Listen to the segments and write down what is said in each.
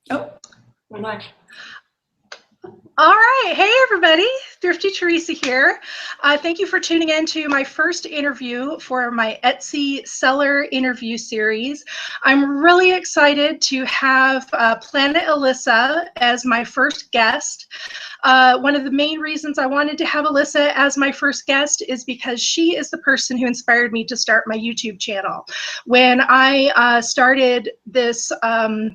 Oh, we're live. All right. Hey, everybody. Thrifty Teresa here. Thank you for tuning in to my first interview for my Etsy seller interview series. I'm really excited to have PlanetAlissa as my first guest. One of the main reasons I wanted to have Alyssa as my first guest is because she is the person who inspired me to start my YouTube channel. When I started this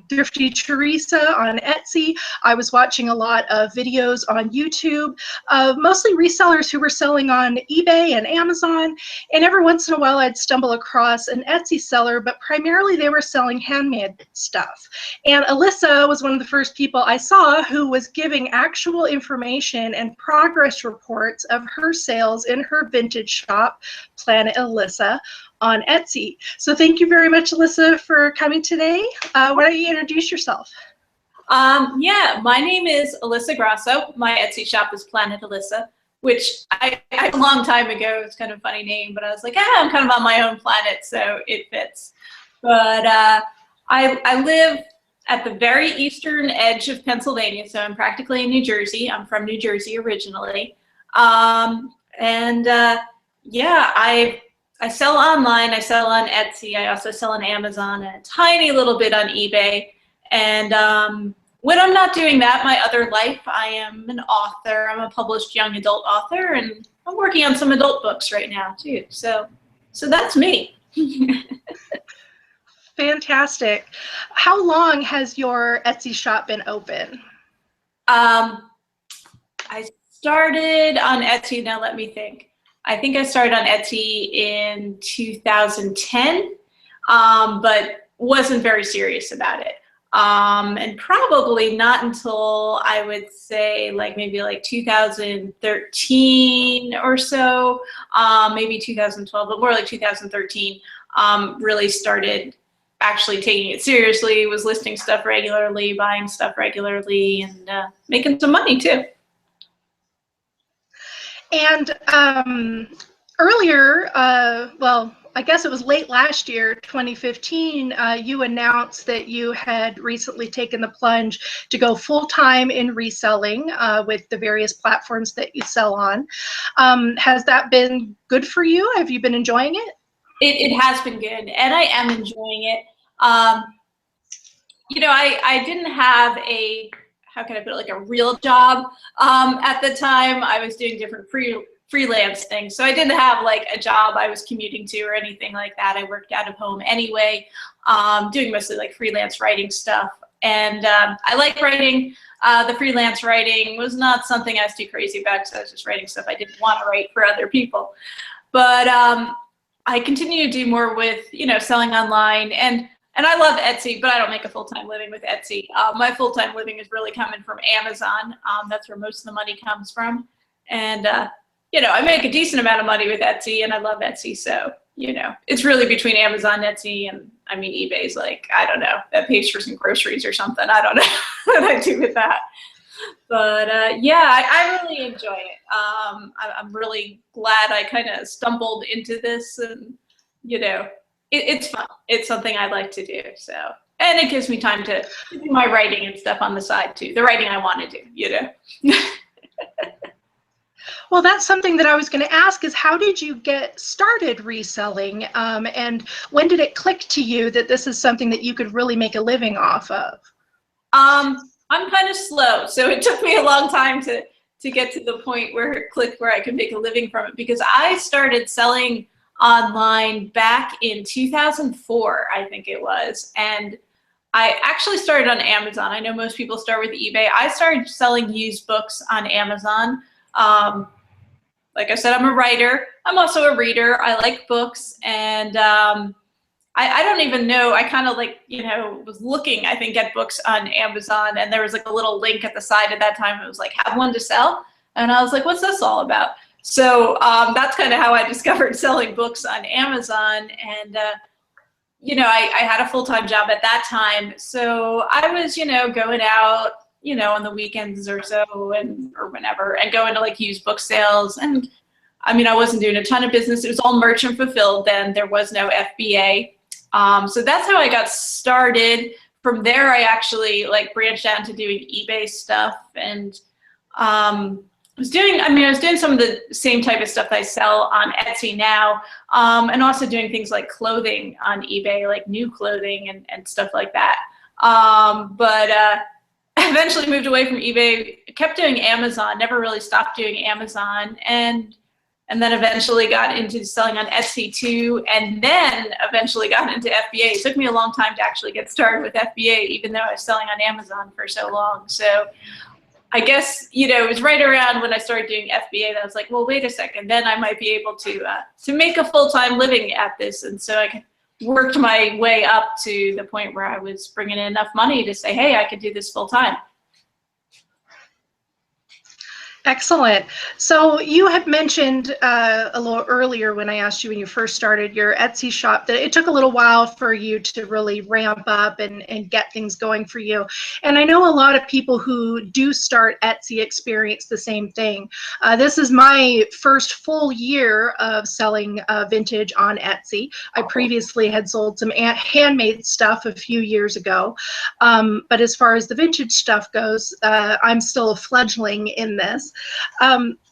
Thrifty Teresa on Etsy, I was watching a lot of videos on YouTube of mostly resellers who were selling on eBay and Amazon, and every once in a while I'd stumble across an Etsy seller, but primarily they were selling handmade stuff. And Alyssa was one of the first people I saw who was giving actual information and progress reports of her sales in her vintage shop, PlanetAlissa, on Etsy. So thank you very much, Alyssa, for coming today. Why don't you introduce yourself? Yeah, my name is Alyssa Grasso. My Etsy shop is PlanetAlissa, which I a long time ago, it's kind of a funny name, but I was like, I'm kind of on my own planet, so it fits. But I live at the very eastern edge of Pennsylvania, so I'm practically in New Jersey. I'm from New Jersey originally. Yeah, I sell online, I sell on Etsy, I also sell on Amazon, and a tiny little bit on eBay. And when I'm not doing that, my other life, I am an author. I'm a published young adult author, and I'm working on some adult books right now too. So that's me. Fantastic. How long has your Etsy shop been open? I started on Etsy, now let me think. I think I started on Etsy in 2010, but wasn't very serious about it. And probably not until I would say maybe 2013 or so, maybe 2012, but more like 2013, really started actually taking it seriously, was listing stuff regularly, buying stuff regularly, and making some money too. And earlier, well, I guess it was late last year, 2015, you announced that you had recently taken the plunge to go full-time in reselling with the various platforms that you sell on. Has that been good for you? Have you been enjoying it? It has been good, and I am enjoying it. You know, I didn't have a, how can I put it, like a real job at the time. I was doing different freelance things. So I didn't have like a job I was commuting to or anything like that. I worked out of home anyway, doing mostly like freelance writing stuff. And I like writing. The freelance writing was not something I was too crazy about because I was just writing stuff I didn't want to write for other people. But I continue to do more with, selling online. And I love Etsy, but I don't make a full-time living with Etsy. My full-time living is really coming from Amazon. That's where most of the money comes from. And I make a decent amount of money with Etsy, and I love Etsy. So, it's really between Amazon, Etsy, and I mean, eBay's like, I don't know, that pays for some groceries or something. I don't know what I do with that. But yeah, I really enjoy it. I'm really glad I kind of stumbled into this, and, it's fun. It's something I like to do. So, and it gives me time to do my writing and stuff on the side too. The writing I want to do, Well, that's something that I was going to ask is how did you get started reselling and when did it click to you that this is something that you could really make a living off of? I'm kind of slow, so it took me a long time to get to the point where it clicked where I could make a living from it, because I started selling online back in 2004, I think it was, and I actually started on Amazon. I know most people start with eBay. I started selling used books on Amazon. Like I said, I'm a writer. I'm also a reader. I like books, and I don't even know. I kind of was looking, I think, at books on Amazon, and there was like a little link at the side at that time. It was like, have one to sell. And I was like, what's this all about? So that's kind of how I discovered selling books on Amazon. And, I had a full-time job at that time. So I was, going out, on the weekends or so or whenever, and going to like used book sales. And I mean, I wasn't doing a ton of business. It was all merchant fulfilled then. There was no FBA. So that's how I got started from there, I actually like branched out into doing eBay stuff, and I was doing some of the same type of stuff that I sell on Etsy now, and also doing things like clothing on eBay, like new clothing and stuff like that. But I eventually moved away from eBay, kept doing Amazon, never really stopped doing Amazon, and then eventually got into selling on Etsy too, and then eventually got into FBA. It took me a long time to actually get started with FBA, even though I was selling on Amazon for so long. So I guess, it was right around when I started doing FBA that I was like, well, wait a second, then I might be able to make a full-time living at this. And so I worked my way up to the point where I was bringing in enough money to say, hey, I could do this full-time. Excellent. So you had mentioned a little earlier when I asked you when you first started your Etsy shop that it took a little while for you to really ramp up and get things going for you. And I know a lot of people who do start Etsy experience the same thing. This is my first full year of selling vintage on Etsy. I previously had sold some handmade stuff a few years ago. But as far as the vintage stuff goes, I'm still a fledgling in this.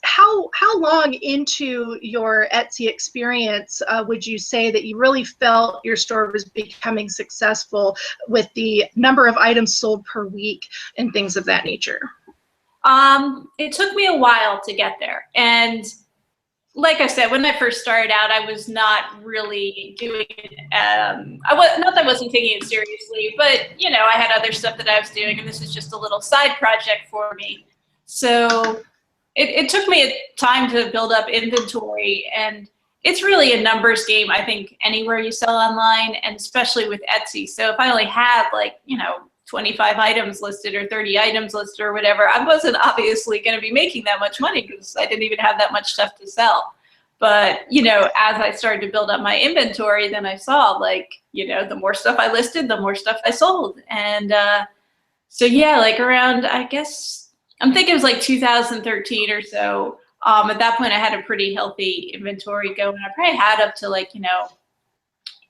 How long into your Etsy experience would you say that you really felt your store was becoming successful with the number of items sold per week and things of that nature? It took me a while to get there. And like I said, when I first started out, I was not really doing it. Not that I wasn't taking it seriously, but I had other stuff that I was doing, and this was just a little side project for me. So it took me time to build up inventory, and it's really a numbers game, I think, anywhere you sell online, and especially with Etsy. So if I only had 25 items listed or 30 items listed or whatever, I wasn't obviously going to be making that much money because I didn't even have that much stuff to sell. But, as I started to build up my inventory, then I saw the more stuff I listed, the more stuff I sold. And so yeah, around, I guess, I'm thinking it was 2013 or so. At that point, I had a pretty healthy inventory going. I probably had up to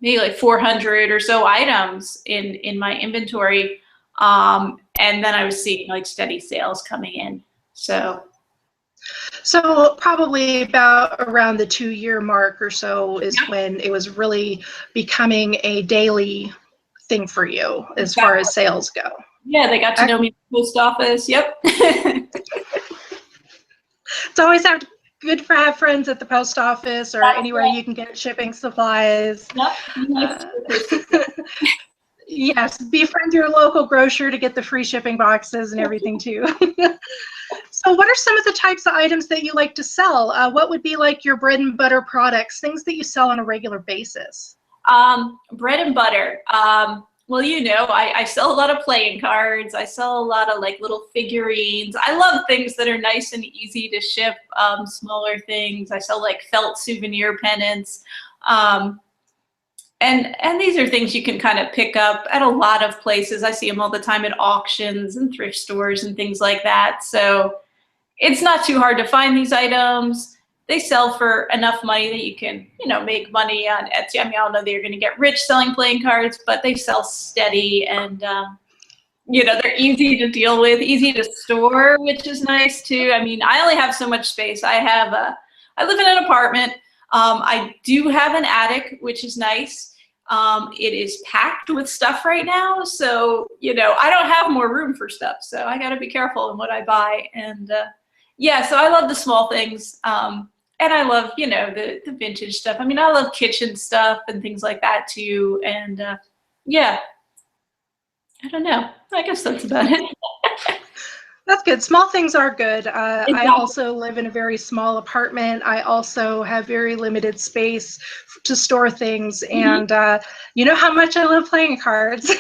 maybe 400 or so items in my inventory. And then I was seeing steady sales coming in. So probably about around the 2-year mark or so is when it was really becoming a daily thing for you as far as sales go. Yeah, they got to know me at the post office. Yep. It's always good to have friends at the post office or anywhere you can get shipping supplies. Yep. Yes, befriend your local grocer to get the free shipping boxes and everything too. So what are some of the types of items that you like to sell? What would be your bread and butter products, things that you sell on a regular basis? Bread and butter. Well, I sell a lot of playing cards. I sell a lot of little figurines. I love things that are nice and easy to ship, smaller things. I sell felt souvenir pennants. And these are things you can kind of pick up at a lot of places. I see them all the time at auctions and thrift stores and things like that. So it's not too hard to find these items. They sell for enough money that you can, make money on Etsy. I mean, I don't know that you're going to get rich selling playing cards, but they sell steady, and they're easy to deal with, easy to store, which is nice too. I mean, I only have so much space. I live in an apartment. I do have an attic, which is nice. It is packed with stuff right now, so I don't have more room for stuff. So I got to be careful in what I buy, and yeah. So I love the small things. And I love, the vintage stuff. I mean, I love kitchen stuff and things like that too. And yeah, I don't know. I guess that's about it. That's good. Small things are good. Exactly. I also live in a very small apartment. I also have very limited space to store things. And you know how much I love playing cards.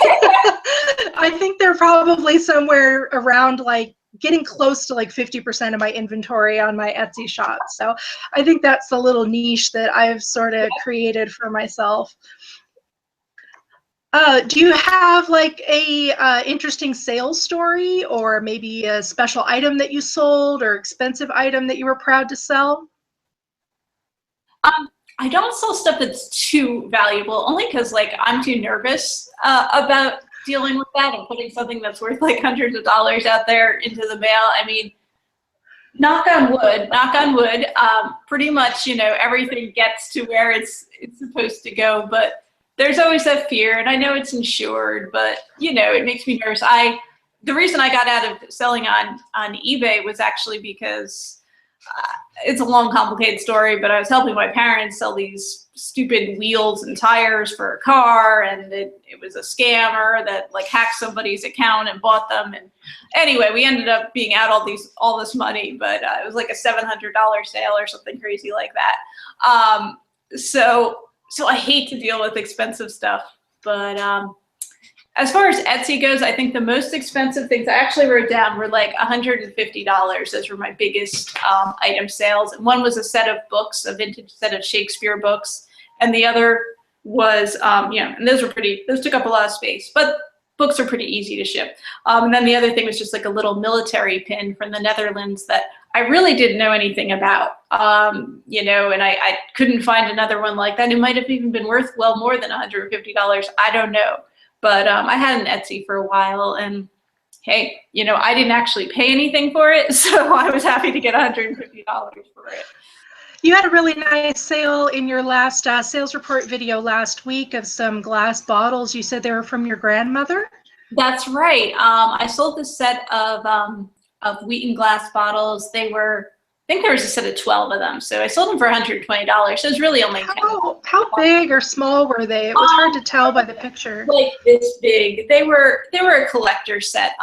I think they're probably somewhere around getting close to 50% of my inventory on my Etsy shop. So I think that's the little niche that I've sort of created for myself. Do you have a interesting sales story, or maybe a special item that you sold or expensive item that you were proud to sell? I don't sell stuff that's too valuable, only because I'm too nervous about dealing with that and putting something that's worth like hundreds of dollars out there into the mail. I mean, knock on wood, pretty much, you know, everything gets to where it's supposed to go, but there's always that fear, and I know it's insured, but you know, it makes me nervous. The reason I got out of selling on eBay was actually because it's a long, complicated story, but I was helping my parents sell these stupid wheels and tires for a car, and it was a scammer that like hacked somebody's account and bought them. And anyway, we ended up being out all this money, but it was like a $700 sale or something crazy like that. So I hate to deal with expensive stuff, but as far as Etsy goes, I think the most expensive things I actually wrote down were like $150. Those were my biggest item sales. And one was a set of books, a vintage set of Shakespeare books. And the other was, and those took up a lot of space, but books are pretty easy to ship. And then the other thing was just like a little military pin from the Netherlands that I really didn't know anything about, and I couldn't find another one like that. It might have even been worth well more than $150. I don't know. But I had an Etsy for a while, and hey, you know, I didn't actually pay anything for it, so I was happy to get $150 for it. You had a really nice sale in your last sales report video last week of some glass bottles. You said they were from your grandmother? That's right. I sold this set of Wheaton glass bottles. I think there was a set of 12 of them, so I sold them for $120. So it was really only 10. How big or small were they? It was hard to tell by the picture. Like this big. They were a collector set,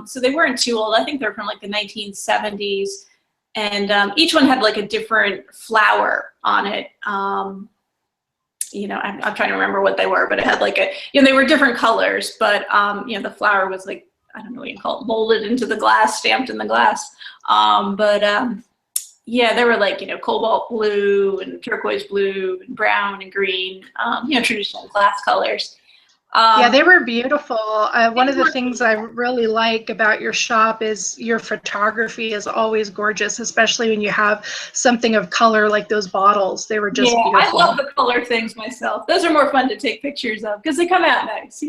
so they weren't too old. I think they're from like the 1970s, and each one had like a different flower on it. I'm trying to remember what they were, but it had like they were different colors, but the flower was like, I don't know what you call it, molded into the glass, stamped in the glass. Yeah, they were like, cobalt blue and turquoise blue and brown and green, traditional glass colors. Yeah, they were beautiful. One of the things I really like about your shop is your photography is always gorgeous, especially when you have something of color like those bottles. They were just beautiful. I love the color things myself. Those are more fun to take pictures of because they come out nice,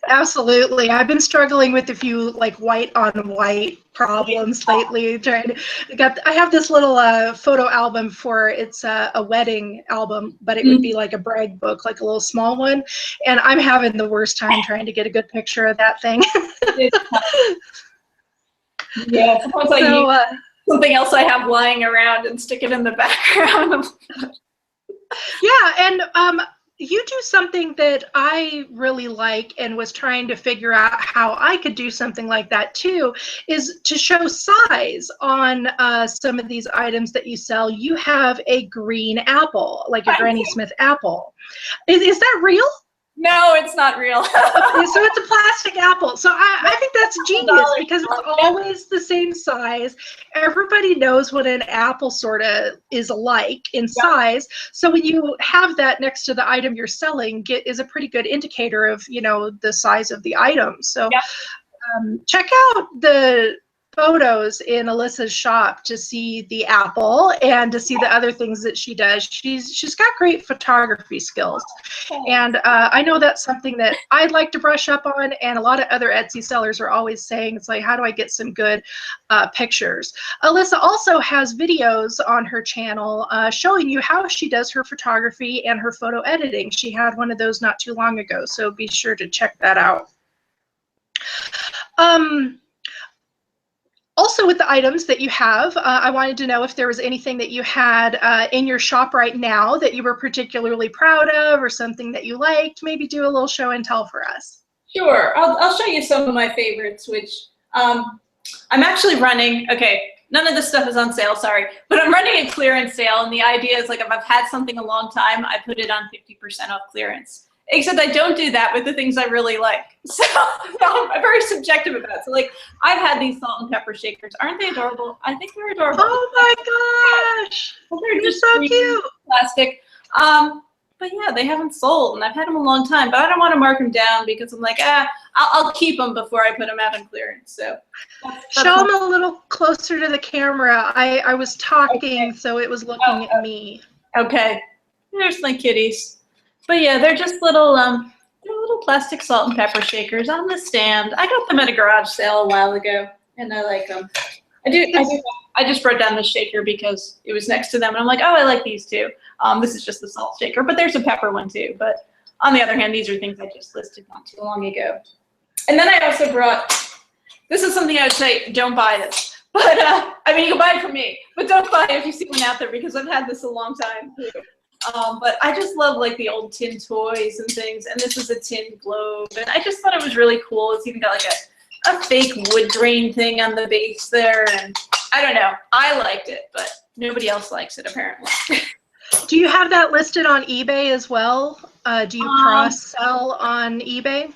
Absolutely. I've been struggling with a few like white on white problems lately. I have this little photo album it's a wedding album, but it would be like a brag book, like a little small one, and I'm having the worst time trying to get a good picture of that thing. Yeah, suppose I use something else I have lying around and stick it in the background. Yeah, and you do something that I really like and was trying to figure out how I could do something like that too, is to show size on some of these items that you sell. You have a green apple, like a Granny Smith apple. Is that real? No, it's not real. So it's a plastic apple. So I think that's genius because it's always the same size. Everybody knows what an apple sort of is like in size. So when you have that next to the item you're selling, is a pretty good indicator of, the size of the item. So check out the photos in Alyssa's shop to see the apple and to see the other things that she does. She's got great photography skills, and I know that's something that I'd like to brush up on, and a lot of other Etsy sellers are always saying, it's like, how do I get some good pictures? Alyssa also has videos on her channel showing you how she does her photography and her photo editing. She had one of those not too long ago, so be sure to check that out. Also, with the items that you have, I wanted to know if there was anything that you had in your shop right now that you were particularly proud of, or something that you liked. Maybe do a little show and tell for us. Sure, I'll show you some of my favorites, which I'm actually running. Okay, none of this stuff is on sale, sorry, but I'm running a clearance sale, and the idea is like if I've had something a long time, I put it on 50% off clearance. Except I don't do that with the things I really like. So I'm very subjective about it. So like I've had these salt and pepper shakers. Aren't they adorable? I think they're adorable. Oh my gosh. They're just so cute. Plastic. But yeah, they haven't sold, and I've had them a long time, but I don't want to mark them down because I'm like, I'll keep them before I put them out on clearance. So show them a little closer to the camera. I was talking, so it was looking at me. Okay. There's my kitties. But yeah, they're just little little plastic salt and pepper shakers on the stand. I got them at a garage sale a while ago, and I like them. I just wrote down the shaker because it was next to them, and I'm like, oh, I like these too. This is just the salt shaker, but there's a pepper one too. But on the other hand, these are things I just listed not too long ago. And then I also brought, this is something I would say, don't buy this. But, I mean, you can buy it from me, but don't buy it if you see one out there because I've had this a long time too. But I just love like the old tin toys and things, and this is a tin globe, and I just thought it was really cool. It's even got like a fake wood grain thing on the base there, and I don't know. I liked it, but nobody else likes it apparently. Do you have that listed on eBay as well? Do you cross-sell on eBay?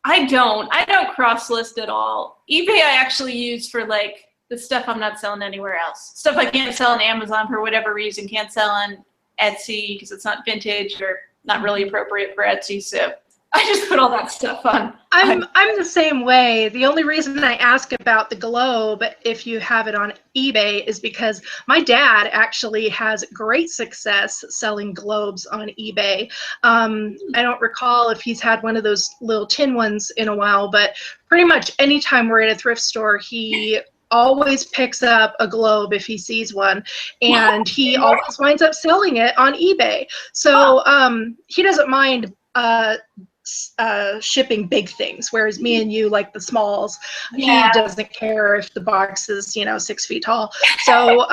I don't cross-list at all. eBay I actually use for like the stuff I'm not selling anywhere else. Stuff I can't sell on Amazon for whatever reason, can't sell on Etsy because it's not vintage or not really appropriate for Etsy. So I just put all that stuff on. I'm the same way. The only reason I ask about the globe, if you have it on eBay, is because my dad actually has great success selling globes on eBay. I don't recall if he's had one of those little tin ones in a while, but pretty much anytime we're at a thrift store, he always picks up a globe if he sees one, and he always winds up selling it on eBay. So he doesn't mind shipping big things, whereas me and you like the smalls. Yeah. He doesn't care if the box is 6 feet tall. So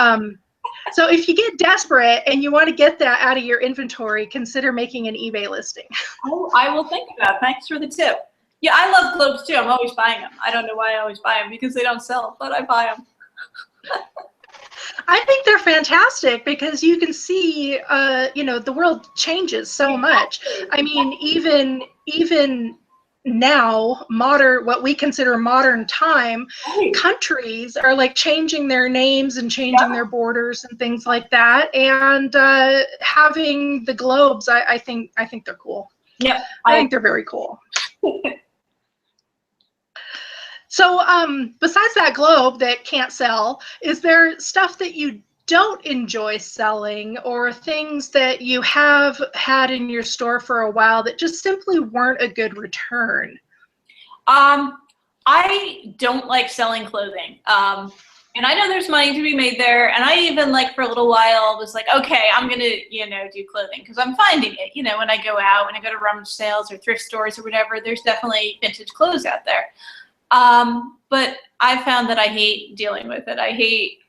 so if you get desperate and you want to get that out of your inventory, consider making an eBay listing. Oh, I will think about it. Thanks for the tip. Yeah, I love globes too. I'm always buying them. I don't know why I always buy them because they don't sell, but I buy them. I think they're fantastic because you can see, the world changes so much. I mean, even now, what we consider modern time, countries are like changing their names and changing their borders and things like that. And having the globes, I think they're cool. Yeah, I think they're very cool. So besides that globe that can't sell, is there stuff that you don't enjoy selling or things that you have had in your store for a while that just simply weren't a good return? I don't like selling clothing. And I know there's money to be made there. And I even for a little while was like, okay, I'm going to, do clothing because I'm finding it, when I go out, when I go to rummage sales or thrift stores or whatever, there's definitely vintage clothes out there. But I found that I hate dealing with it. I hate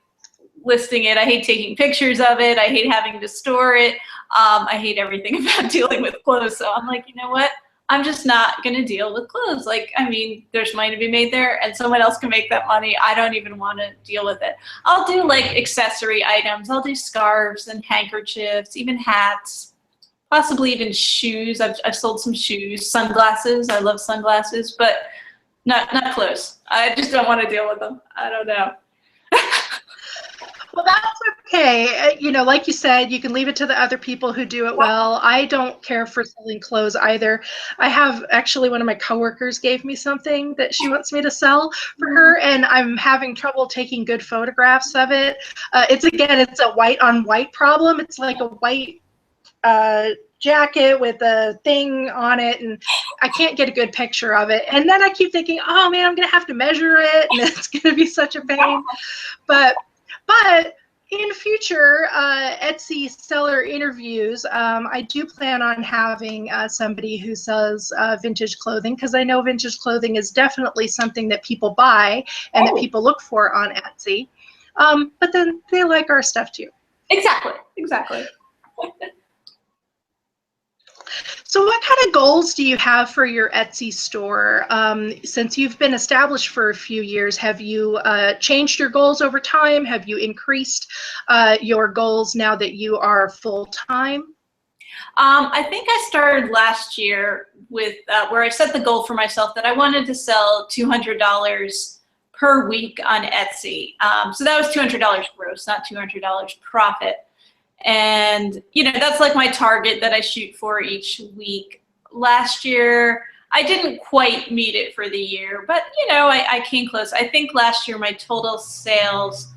listing it. I hate taking pictures of it. I hate having to store it. I hate everything about dealing with clothes. So I'm like, you know what? I'm just not going to deal with clothes. There's money to be made there and someone else can make that money. I don't even want to deal with it. I'll do accessory items. I'll do scarves and handkerchiefs, even hats, possibly even shoes. I've sold some shoes, sunglasses. I love sunglasses, but not clothes. I just don't want to deal with them. I don't know. Well, that's okay. Like you said, you can leave it to the other people who do it well. I don't care for selling clothes either. I have actually one of my coworkers gave me something that she wants me to sell for her, and I'm having trouble taking good photographs of it. It's a white on white problem. It's like a white jacket with a thing on it, and I can't get a good picture of it. And then I keep thinking, oh man, I'm gonna have to measure it, and it's gonna be such a pain. But in future Etsy seller interviews, I do plan on having somebody who sells vintage clothing, because I know vintage clothing is definitely something that people buy and that people look for on Etsy. But then they like our stuff too. Exactly. So what kind of goals do you have for your Etsy store? Since you've been established for a few years, have you changed your goals over time? Have you increased your goals now that you are full-time? I think I started last year with where I set the goal for myself that I wanted to sell $200 per week on Etsy. So that was $200 gross, not $200 profit. And, that's my target that I shoot for each week. Last year, I didn't quite meet it for the year, but, I came close. I think last year my total sales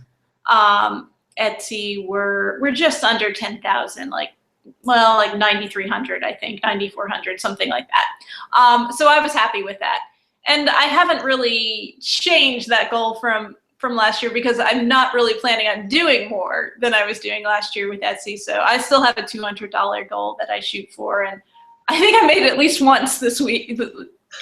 Etsy were just under 10,000, well, like 9,300, I think, 9,400, something like that. So I was happy with that. And I haven't really changed that goal from last year because I'm not really planning on doing more than I was doing last year with Etsy. So I still have a $200 goal that I shoot for. And I think I made it at least once this week,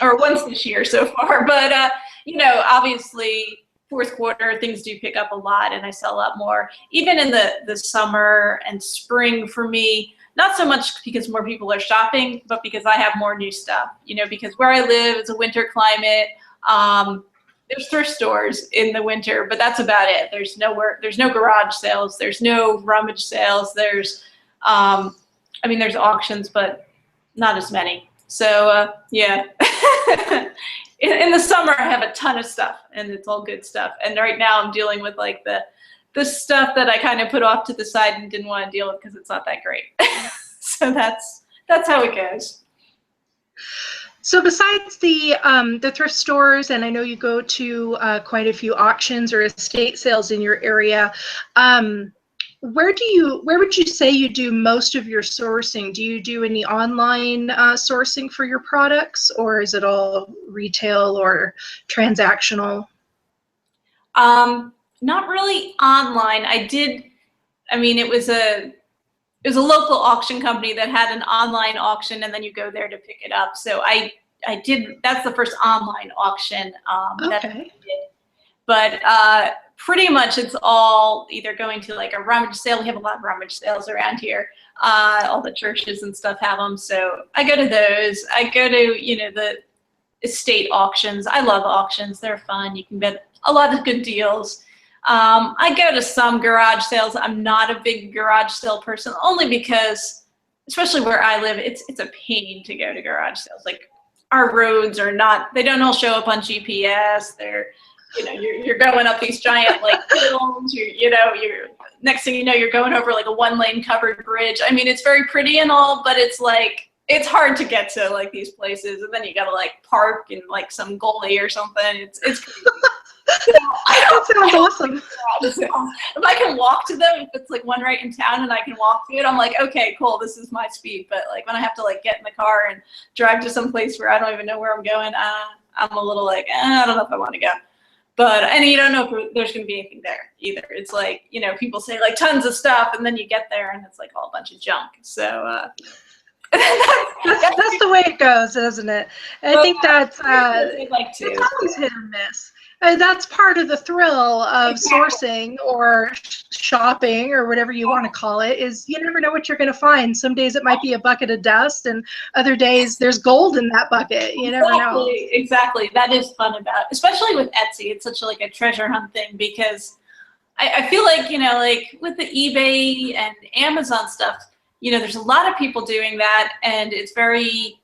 or once this year so far. But, you know, obviously, fourth quarter, things do pick up a lot and I sell a lot more. Even in the summer and spring for me, not so much because more people are shopping, but because I have more new stuff, you know, because where I live, it's a winter climate. There's thrift stores in the winter, but that's about it. There's no garage sales. There's no rummage sales. There's, I mean, there's auctions, but not as many. So, yeah. In the summer, I have a ton of stuff, and it's all good stuff. And right now, I'm dealing with like the stuff that I kind of put off to the side and didn't want to deal with because it's not that great. So that's how it goes. So besides the thrift stores, and I know you go to quite a few auctions or estate sales in your area, where would you say you do most of your sourcing? Do you do any online sourcing for your products, or is it all retail or transactional? Not really online. I mean, it was a local auction company that had an online auction, and then you go there to pick it up. So I did. That's the first online auction that I did. But pretty much it's all either going to like a rummage sale. We have a lot of rummage sales around here. All the churches and stuff have them. So I go to those. I go to, you know, the estate auctions. I love auctions. They're fun. You can get a lot of good deals. I go to some garage sales. I'm not a big garage sale person, only because, especially where I live, it's a pain to go to garage sales. Like, our roads are not, they don't all show up on GPS. They're, you know, you're going up these giant like hills. You're next thing you know, you're going over like a 1-lane covered bridge. I mean, it's very pretty and all, but it's like, it's hard to get to like these places, and then you gotta like park in like some gully or something. It's crazy. That sounds awesome. If I can walk to them, if it's like one right in town and I can walk to it, I'm like, okay, cool, this is my speed. But like when I have to like get in the car and drive to some place where I don't even know where I'm going, I'm a little like, I don't know if I want to go. But, and you don't know if there's going to be anything there either. It's like, you know, people say like tons of stuff, and then you get there and it's like all a bunch of junk. So that's the way it goes, isn't it? I think that's like it's always hit or miss. That's part of the thrill of sourcing or shopping or whatever you want to call it, is you never know what you're going to find. Some days it might be a bucket of dust, and other days there's gold in that bucket. You never know. Exactly. That is fun about it, especially with Etsy. It's such like a treasure hunt thing, because I feel like, you know, like with the eBay and Amazon stuff, you know, there's a lot of people doing that, and it's very,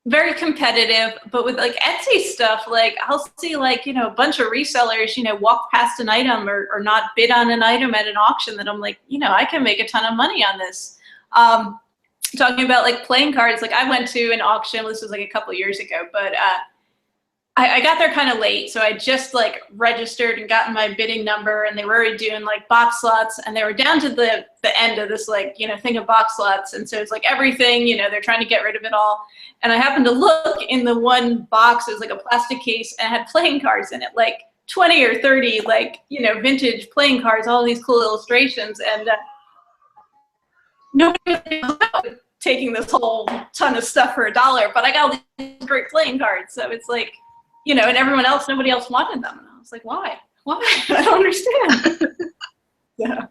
very competitive. But with like Etsy stuff, like I'll see like, you know, a bunch of resellers, you know, walk past an item or not bid on an item at an auction that I'm like, you know, I can make a ton of money on this. Talking about like playing cards, like I went to an auction, this was like a couple years ago, but I got there kind of late, so I just like registered and gotten my bidding number, and they were already doing like box slots, and they were down to the end of this like, you know, thing of box slots, and so it's like everything, you know, they're trying to get rid of it all. And I happened to look in the one box, it was like a plastic case, and it had playing cards in it, like 20 or 30 like, you know, vintage playing cards, all these cool illustrations, and nobody was taking this whole ton of stuff for $1, but I got all these great playing cards, so it's like, you know, and everyone else, nobody else wanted them. And I was like, why? Why? I don't understand. Yeah.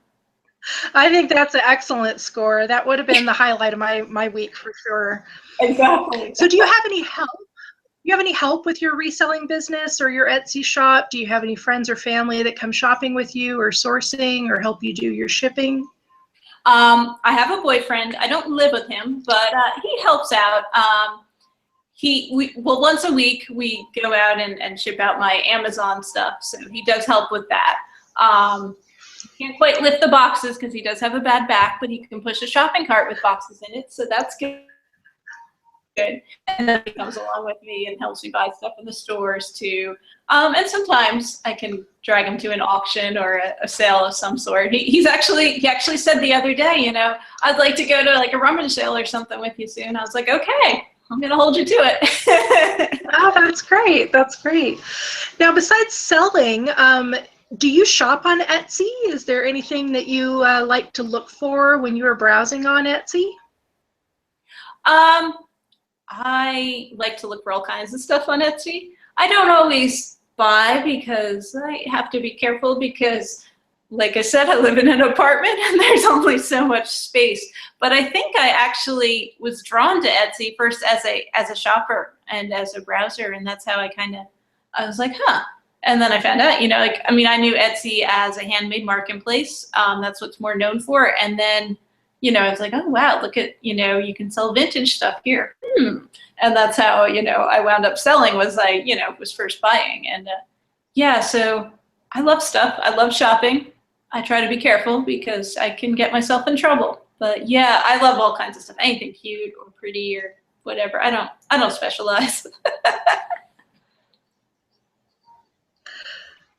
I think that's an excellent score. That would have been the highlight of my week for sure. Exactly. So do you have any help? Do you have any help with your reselling business or your Etsy shop? Do you have any friends or family that come shopping with you or sourcing or help you do your shipping? I have a boyfriend. I don't live with him, but he helps out. Well, once a week we go out and ship out my Amazon stuff, so he does help with that. He can't quite lift the boxes because he does have a bad back, but he can push a shopping cart with boxes in it, so that's good. good. And then he comes along with me and helps me buy stuff in the stores too. And sometimes I can drag him to an auction or a sale of some sort. He actually said the other day, you know, I'd like to go to like a rummage sale or something with you soon. I was like, okay, I'm gonna hold you to it. Oh, that's great. That's great. Now, besides selling, do you shop on Etsy? Is there anything that you like to look for when you are browsing on Etsy? I like to look for all kinds of stuff on Etsy. I don't always buy because I have to be careful because, like I said, I live in an apartment and there's only so much space. But I think I actually was drawn to Etsy first as a shopper and as a browser, and that's how I was like, huh. And then I found out, you know, like, I mean, I knew Etsy as a handmade marketplace. That's what's more known for. And then, you know, I was like, oh, wow, look at, you know, you can sell vintage stuff here. And that's how, you know, I wound up selling was I, you know, was first buying. And yeah, so I love stuff. I love shopping. I try to be careful because I can get myself in trouble. But yeah, I love all kinds of stuff. Anything cute or pretty or whatever. I don't specialize.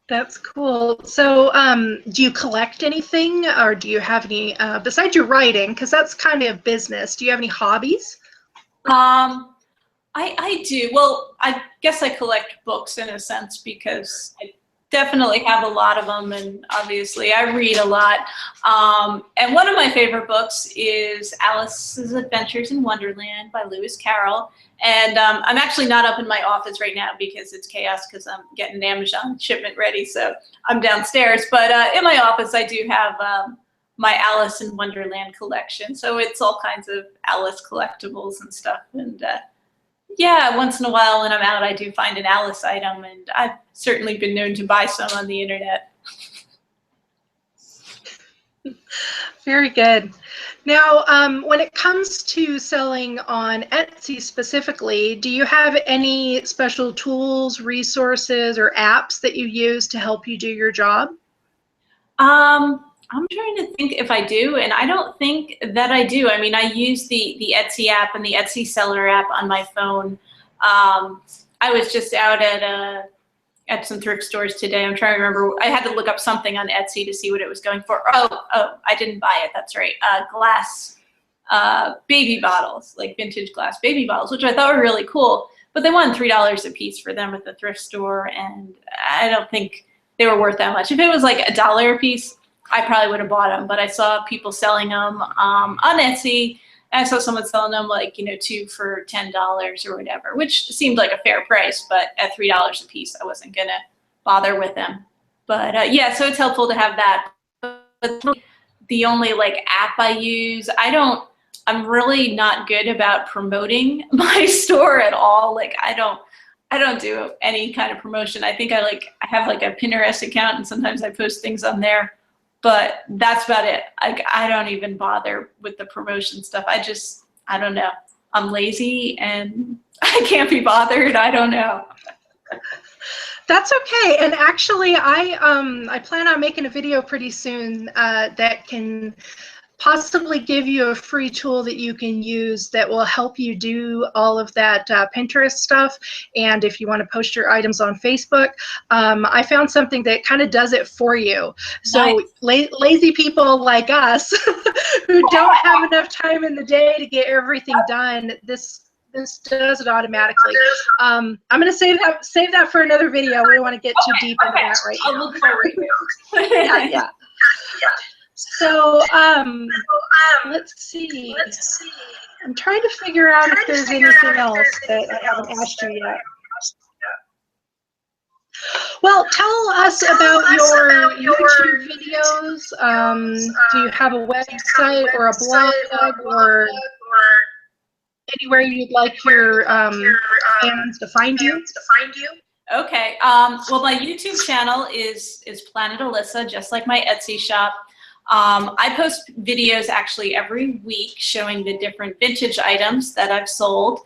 That's cool. So do you collect anything, or do you have any, besides your writing, because that's kind of business, do you have any hobbies? I do. Well, I guess I collect books in a sense because I definitely have a lot of them, and obviously I read a lot. And one of my favorite books is Alice's Adventures in Wonderland by Lewis Carroll. And I'm actually not up in my office right now because it's chaos because I'm getting an Amazon shipment ready. So I'm downstairs. But in my office, I do have my Alice in Wonderland collection. So it's all kinds of Alice collectibles and stuff. And yeah, once in a while when I'm out, I do find an Alice item. And I've certainly been known to buy some on the internet. Very good. Now, when it comes to selling on Etsy specifically, do you have any special tools, resources, or apps that you use to help you do your job? I'm trying to think if I do, and I don't think that I do. I mean, I use the Etsy app and the Etsy seller app on my phone. I was just out at some thrift stores today. I'm trying to remember. I had to look up something on Etsy to see what it was going for. Oh, I didn't buy it. That's right. Glass baby bottles, like vintage glass baby bottles, which I thought were really cool. But they wanted $3 a piece for them at the thrift store, and I don't think they were worth that much. If it was like $1 a piece, I probably would have bought them. But I saw people selling them on Etsy. And I saw someone selling them like, you know, 2 for $10 or whatever, which seemed like a fair price, but at $3 a piece, I wasn't gonna bother with them. But yeah, so it's helpful to have that. But the only like app I use, I'm really not good about promoting my store at all. Like I don't do any kind of promotion. I think I have like a Pinterest account and sometimes I post things on there. But that's about it. I don't even bother with the promotion stuff. I don't know. I'm lazy and I can't be bothered. I don't know. That's okay. And actually, I plan on making a video pretty soon that can possibly give you a free tool that you can use that will help you do all of that Pinterest stuff. And if you want to post your items on Facebook, I found something that kind of does it for you. So nice. Lazy people like us who don't have enough time in the day to get everything done, this does it automatically. I'm going to save that for another video. We don't want to get too deep into that right now. I'll look forward to it. Yeah. So let's see. I'm trying to figure out if there's anything else that I haven't asked you yet. Well, tell us about your YouTube videos. Do you have a website or a blog or anywhere you'd like your fans to find you? Okay. Well, my YouTube channel is PlanetAlissa, just like my Etsy shop. I post videos actually every week showing the different vintage items that I've sold.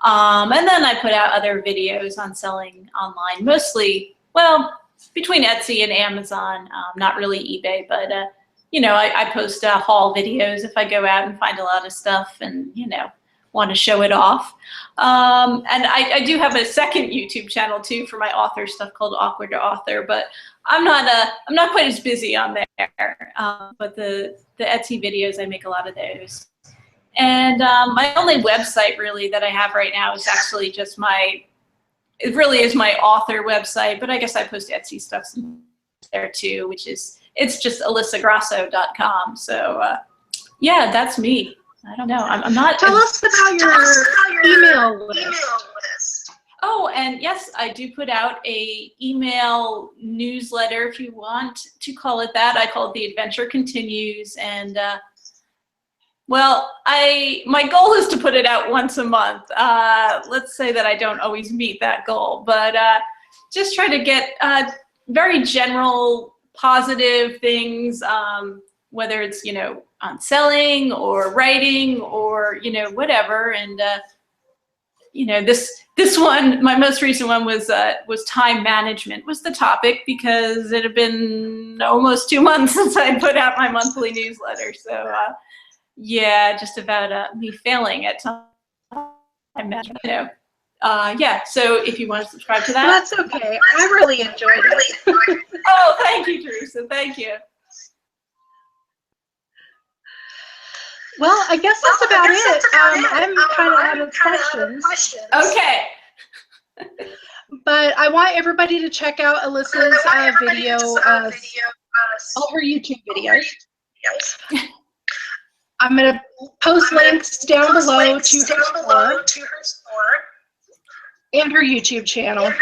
And then I put out other videos on selling online, mostly, well, between Etsy and Amazon, not really eBay, but, you know, I post haul videos if I go out and find a lot of stuff and, you know, want to show it off. And I do have a second YouTube channel too for my author stuff called Awkward to Author, but I'm not quite as busy on there. But the Etsy videos, I make a lot of those. And my only website really that I have right now is actually just it really is my author website, but I guess I post Etsy stuff there too, which is, it's just alysagrasso.com. So yeah, that's me. I don't know. I'm not. Tell us about your email list. Oh, and yes, I do put out a email newsletter, if you want to call it that. I call it The Adventure Continues. And well, my goal is to put it out once a month. Let's say that I don't always meet that goal, but just try to get very general, positive things, whether it's, you know, on selling or writing or, you know, whatever. And you know, this one, my most recent one was time management was the topic, because it had been almost 2 months since I put out my monthly newsletter. So yeah, just about me failing at time management, you know. Yeah, so if you want to subscribe to that. Well, that's okay. I really enjoyed it. Oh, thank you, Teresa. Thank you. Well, I guess that's about it. I'm kind of out of questions. Okay. But I want everybody to check out Alyssa's video, all her YouTube videos. I'm going to post links down below to her store and her YouTube channel. I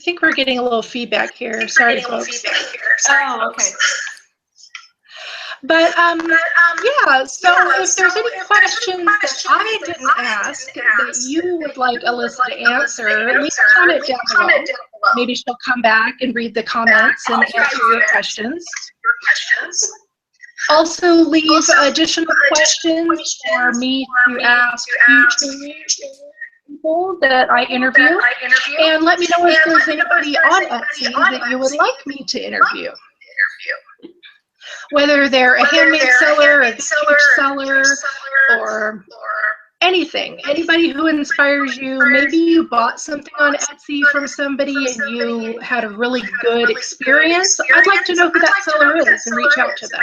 think we're getting a little feedback here. Sorry, folks. Oh, okay. But yeah, so if there's any questions that I didn't ask that you would like Alyssa to answer, leave a comment down below. Maybe she'll come back and read the comments and answer your questions. Also, leave additional questions for me to ask future people that I interview. And let me know if there's anybody on Etsy that you would like me to interview. Whether they're a handmade seller, a vintage seller, or anything. Anybody who inspires you. Maybe you bought something on Etsy from somebody and you had a really good experience. I'd like to know who that seller is and reach out to them.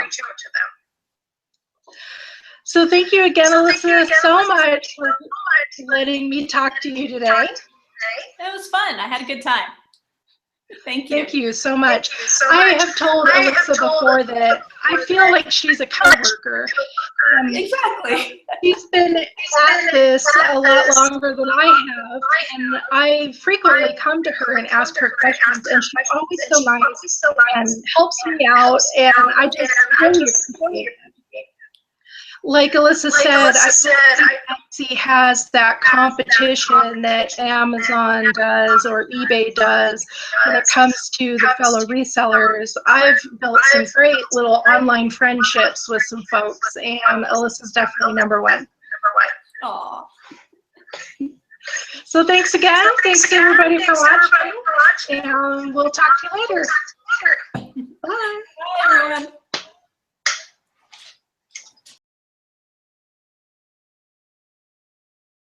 So thank you again, Alyssa, so much for letting me talk to you today. It was fun. I had a good time. Thank you. Thank you so much. I have told Alyssa before that I feel like she's a coworker. Exactly. She's been at this a lot longer than I have, and I frequently come to her and ask her questions, and she's always so nice and helps me out, and I just really appreciate it. Like Alyssa said, I think Etsy has that competition that Amazon does or eBay does when it comes to the fellow resellers. I've built some great little online friendships with some folks, and Alyssa's definitely number one. Aww. So thanks again. Thanks everybody for watching, and we'll talk to you later. Bye. Bye, everyone.